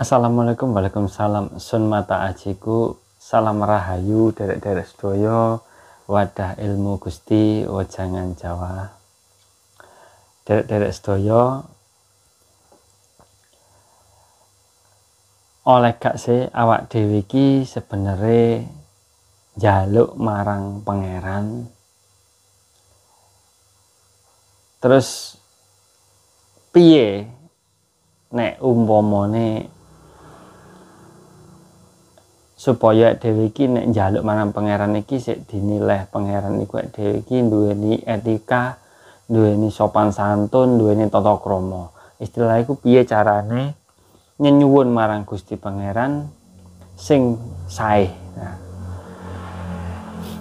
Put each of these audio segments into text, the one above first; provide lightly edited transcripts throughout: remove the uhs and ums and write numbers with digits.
Assalamualaikum, waalaikumsalam. Sun mata ajiku, salam rahayu derek-derek sedaya, wadah ilmu Gusti, wajangan Jawa. Derek-derek sedaya, oleh gak sih awak dhewe iki sebenere njaluk marang pangeran. Terus piye nek umpamane supaya dhewe iki nek njaluk marang pangeran iki sik dinilai pangeran iku dhewe iki duweni etika, duweni sopan santun, duweni tata krama. Istilah iku piye carane nyenyuwun marang Gusti Pangeran sing sae. Nah,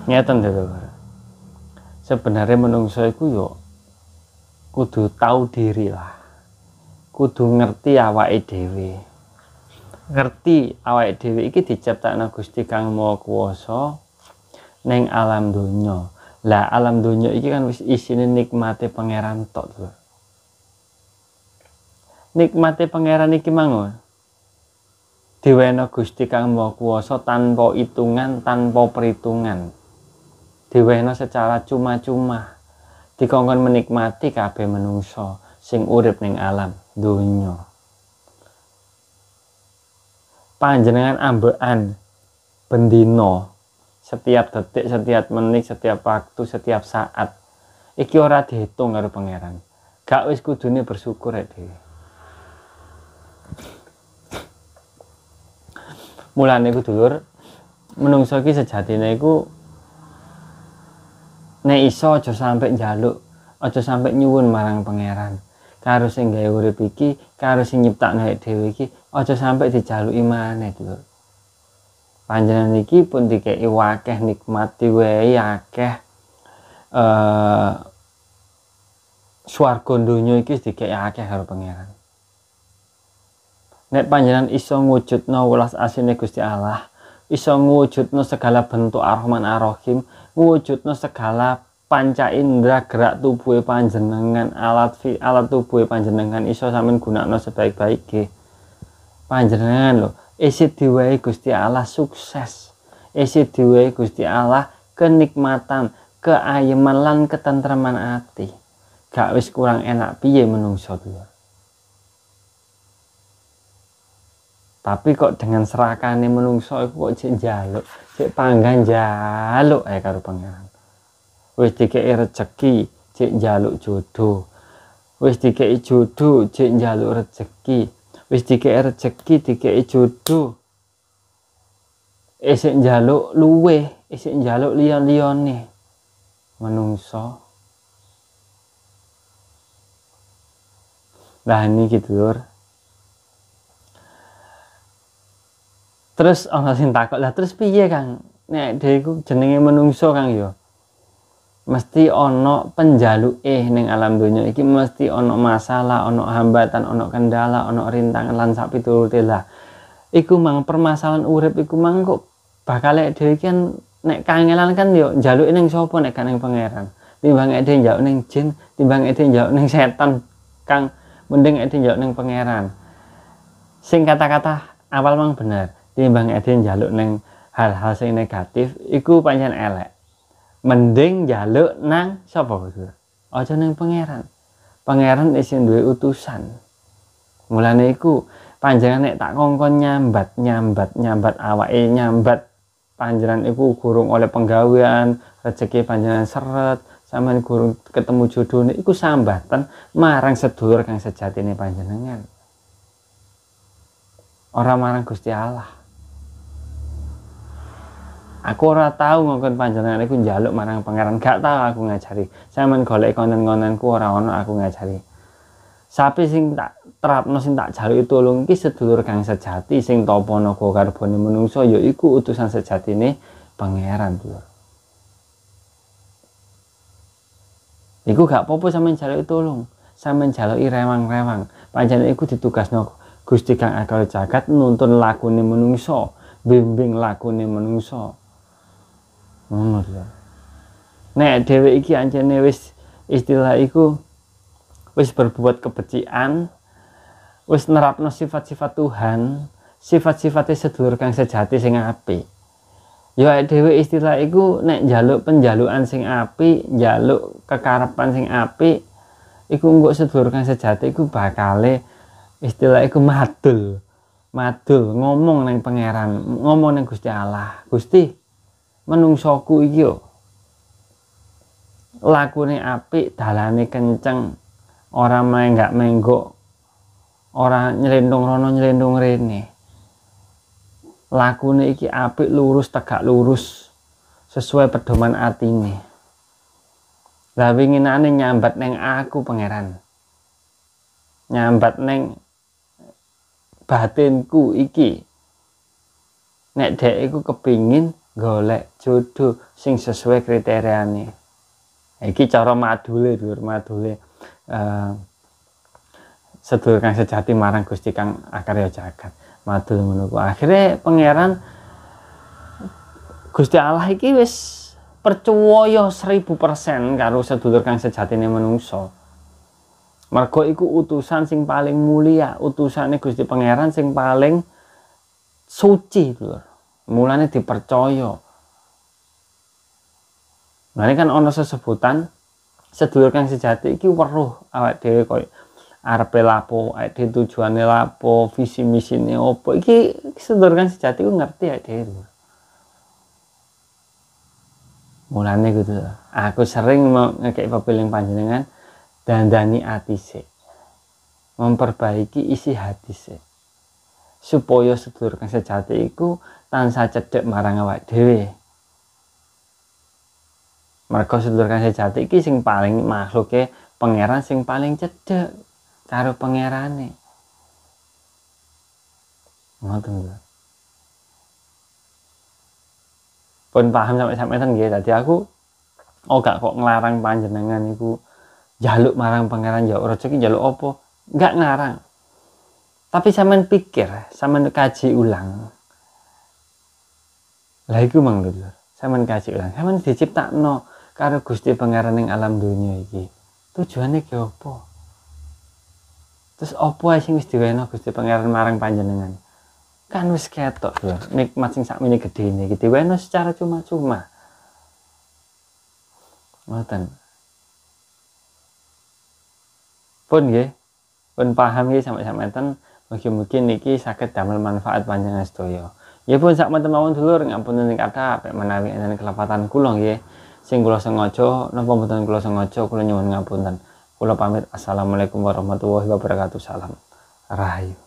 ngeten lho. Sebenarnya menungso iku yo kudu tahu diri lah. Kudu ngerti awake dhewe. Ngerti awake dhewe iki diciptakna Gusti Kang Maha Kuwasa ning alam donya. Lah alam donya iki kan wis isine nikmate pangeran tok lho. Nikmate pangeran iki mangun diwena Gusti Kang Maha Kuwasa tanpa hitungan, tanpa perhitungan. Diwena secara cuma-cuma. Dikongkon menikmati kabeh menungso sing urip ning alam donya. Panjenengan ambekan bendino setiap detik, setiap menit, setiap waktu, setiap saat. Iki ora dihitung karo pangeran. Gak wis kudune bersyukur rek dhewe. Mulane iku dulur, menungso iki sejatine iku nek iso aja sampe njaluk, aja sampe nyuwun marang pangeran. Karo sing gawe urip iki, karo sing nyiptakno dhewe iki, aja sampe dijaluki maneh dulur. Panjenengan iki pun dikeki akeh nikmat, diwehi akeh swarga donya iki dikeki akeh karo pangeran. Nek panjenengan iso ngwujudno welas asline Gusti Allah, iso ngwujudno segala bentuk Ar-Rahman Ar-Rahim, ngwujudno segala panca indera gerak tubuhe panjenengan, alat tubuhe panjenengan iso sampeyan gunakno sebaik-baike. Panjenengan lho, isih diwehi Gusti Allah sukses. Isih diwehi Gusti Allah kenikmatan, keayeman lan ketentreman ati. Gak wis kurang enak piye menungso dulur. Tapi kok dengan serakane menungso iku kok jek njaluk, jek panggan njaluk ae karo pangeran. Wis dikeki rezeki, jek njaluk jodoh. Wis dikeki jodoh, jek njaluk rezeki. Wis dikeki rezeki, dikeki jodoh. Isih njaluk luweh, isih njaluk liya-liyane. Menungso. Lah niki dulur. Terus ana sing takok, lah terus piye Kang? Nek dhewe iku jenenge menungso Kang ya. Mesti ana penjaluke ning alam donya iki, mesti ana masalah, ana hambatan, ana kendala, ana rintangan lan sak piturute lah. Iku mang permasalahan urip iku mang kok bakal dhewe kan nek kangelan kan yo njaluke ning sapa nek gak ning pangeran. Timbang dhewe njaluk ning jin, timbang dhewe njaluk ning setan, Kang, mending dhewe njaluk ning pangeran. Sing kata-kata awal mang bener. Timbang dhewe njaluk ning hal-hal sing negatif iku pancen elek. Mending njaluk nang sapa Gusti? Aja ning pangeran. Pangeran isih duwe utusan. Mulane iku panjenengan nek tak kongkon nyambat awake nyambat panjenengan iku gurung oleh penggawean, rezeki panjenengan seret, sampeyan gurung ketemu jodhone iku sambatan marang sedulur kang sejatine panjenengan. Ora marang Gusti Allah. Aku ora tau ngongkon panjenengan iku njaluk marang pangeran, gak tau aku ngajari. Sampeyan golek konten-kontenku ora ana aku ngajari. Sapi sing tak terapno, sing tak jaluki tulung iki sedulur kang sejati sing tapa naga karbone menungso ya iku utusan sejatine pangeran dulur. Iku gak apa-apa sampeyan jaluki tulung, sampeyan jaluki rewang-rewang. Panjenengan iku ditugasno Gusti Kang Akal Jagat nuntun lakune menungso, bimbing lakune menungso. Ngono lho. Nek dhewe iki ancene wis istilah iku wis berbuat kebecikan, wis nerapno sifat-sifat Tuhan, sifat-sifate sedulur kang sejati sing apik. Ya dhewe istilah iku nek njaluk penjalukan sing apik, njaluk kekarepan sing apik, iku engko sedulur kang sejati iku bakale istilah iku madul. Madul ngomong nang pangeran, ngomong nang Gusti Allah. Gusti, menungsoku iki yo lakune apik, dalane kenceng, ora menggok, ora nyelendong rono nyelendong rene. Lakune iki apik, lurus tegak lurus sesuai pedoman atine. Lah winginane nyambat neng aku pangeran. Nyambat neng batinku iki. Nek dhek iku kepingin golek jodoh sing sesuai kriteriane. Iki cara madule, sedulur kang sejati marang Gusti kang akarya jagat. Madul ngono ku. Akhire pangeran Gusti Allah iki wis percaya 1000% karo sedulur kang sejatine menungso. Mergo iku utusan sing paling mulia, utusane Gusti Pangeran sing paling suci, Lur. Mulane dipercaya. Nah, ini kan ana sesebutan sedulur kang sejati iki weruh awake dhewe koyo arepe lapo, awake dhewe tujuane lapo, visi misine opo. Iki sedulur kang sejati ku ngerti awake dhewe. Mulane gitu. Aku sering mau ngekek pepiling panjenengan dandani ati sik. Memperbaiki isi hati sik. Supaya sedulur kang sejati iku tansah cedhek marang awake dhewe. Mergo sedulur kang sejati iki sing paling makhluke pangeran sing paling cedhek karo pangerane. Ngoten lho. Pun paham sampai-sampeyan nggih. Dadi aku gak kok nglarang panjenengan iku njaluk marang pangeran ya rezeki njaluk apa? Enggak ngarang. Tapi sampean pikir, sampean kaji ulang. Lah iku mang lho. Sampean kaji ulang. Sampean diciptakno karo Gusti Pangeran ning alam dunya iki. Tujuane ki apa? Terus apa ae sing wis diweno Gusti Pangeran marang panjenengan? Kan wis ketok lho, nikmat sing sakmene gedene iki diweno secara cuma-cuma. Ngoten. Pun nggih, pun paham nggih sampeyan. Mugi-mugi niki saged damel manfaat panjenengan sedaya. Ya pun sak mawon dulur ngapunten ing kathah pek menawi enten kelepatan kula nggih. Sing kula sengaja napa mboten kula sengaja kula nyuwun ngapunten. Kula pamit. Assalamualaikum warahmatullahi wabarakatuh. Salam rahayu.